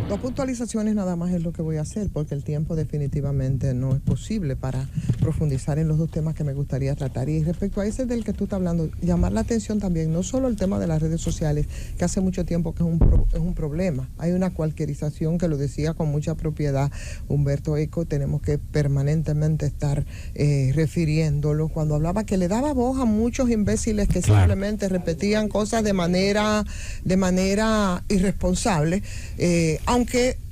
Dos puntualizaciones nada más es lo que voy a hacer, porque el tiempo definitivamente no es posible para profundizar en los dos temas que me gustaría tratar. Y respecto a ese del que tú estás hablando, llamar la atención también, no solo el tema de las redes sociales, que hace mucho tiempo que es un problema. Hay una cualquierización que lo decía con mucha propiedad Humberto Eco, tenemos que permanentemente estar refiriéndolo, cuando hablaba que le daba voz a muchos imbéciles que simplemente repetían cosas de manera irresponsable, aunque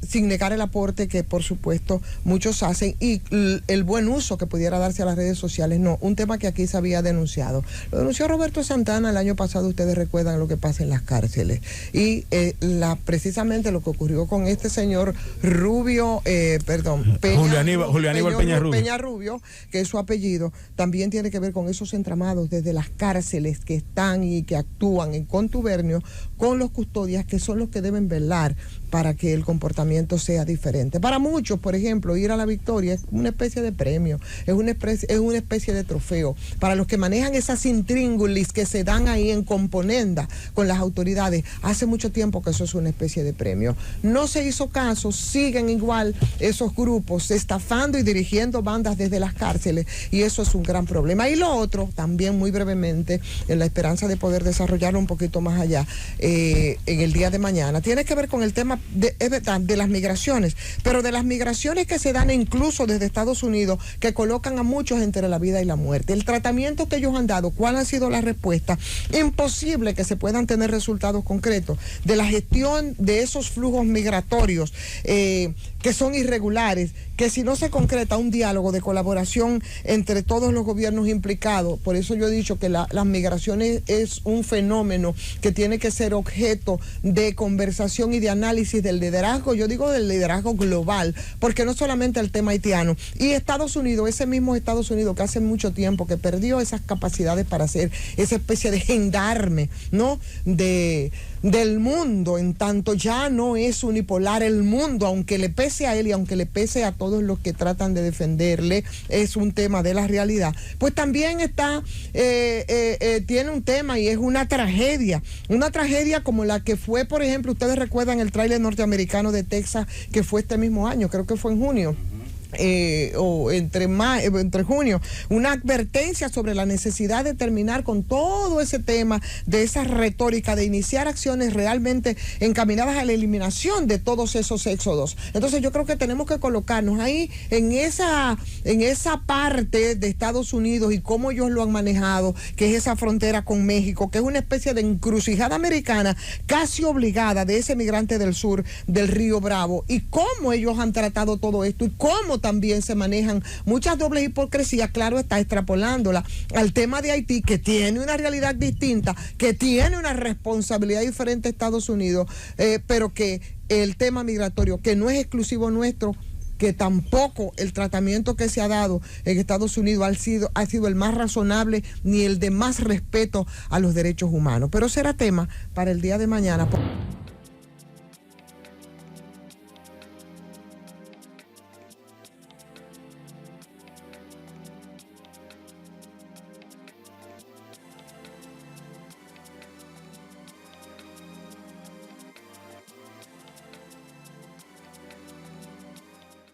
sin negar el aporte que por supuesto muchos hacen y el buen uso que pudiera darse a las redes sociales. No, un tema que aquí se había denunciado. Lo denunció Roberto Santana el año pasado, ustedes recuerdan lo que pasa en las cárceles. Y precisamente lo que ocurrió con este señor Rubio, Julián Aníbal Peña Rubio, que es su apellido, también tiene que ver con esos entramados desde las cárceles que están y que actúan en contubernio con los custodias, que son los que deben velar para que el comportamiento sea diferente. Para muchos, por ejemplo, ir a la Victoria es una especie de premio, es una especie de trofeo. Para los que manejan esas intríngulis que se dan ahí en componenda con las autoridades, hace mucho tiempo que eso es una especie de premio. No se hizo caso, siguen igual esos grupos estafando y dirigiendo bandas desde las cárceles, y eso es un gran problema. Y lo otro, también muy brevemente, en la esperanza de poder desarrollarlo un poquito más allá, en el día de mañana, tiene que ver con el tema de las migraciones, pero de las migraciones que se dan incluso desde Estados Unidos, que colocan a muchos entre la vida y la muerte. El tratamiento que ellos han dado, ¿cuál ha sido la respuesta? Imposible que se puedan tener resultados concretos de la gestión de esos flujos migratorios que son irregulares, que si no se concreta un diálogo de colaboración entre todos los gobiernos implicados. Por eso yo he dicho que las migraciones es un fenómeno que tiene que ser objeto de conversación y de análisis del liderazgo, yo digo del liderazgo global, porque no solamente el tema haitiano. Y Estados Unidos, ese mismo Estados Unidos que hace mucho tiempo que perdió esas capacidades para hacer esa especie de gendarme, ¿no?, del mundo, en tanto ya no es unipolar el mundo, aunque le pese a él y aunque le pese a todos los que tratan de defenderle, es un tema de la realidad. Pues también tiene un tema, y es una tragedia como la que fue, por ejemplo, ustedes recuerdan el tráiler norteamericano de Texas, que fue este mismo año, creo que fue en junio. O entre junio, una advertencia sobre la necesidad de terminar con todo ese tema de esa retórica, de iniciar acciones realmente encaminadas a la eliminación de todos esos éxodos. Entonces yo creo que tenemos que colocarnos ahí en esa parte de Estados Unidos y cómo ellos lo han manejado, que es esa frontera con México, que es una especie de encrucijada americana casi obligada de ese migrante del sur del Río Bravo, y cómo ellos han tratado todo esto y cómo también se manejan muchas dobles hipocresías, claro, está extrapolándola al tema de Haití, que tiene una realidad distinta, que tiene una responsabilidad diferente a Estados Unidos, pero que el tema migratorio, que no es exclusivo nuestro, que tampoco el tratamiento que se ha dado en Estados Unidos ha sido el más razonable ni el de más respeto a los derechos humanos. Pero será tema para el día de mañana.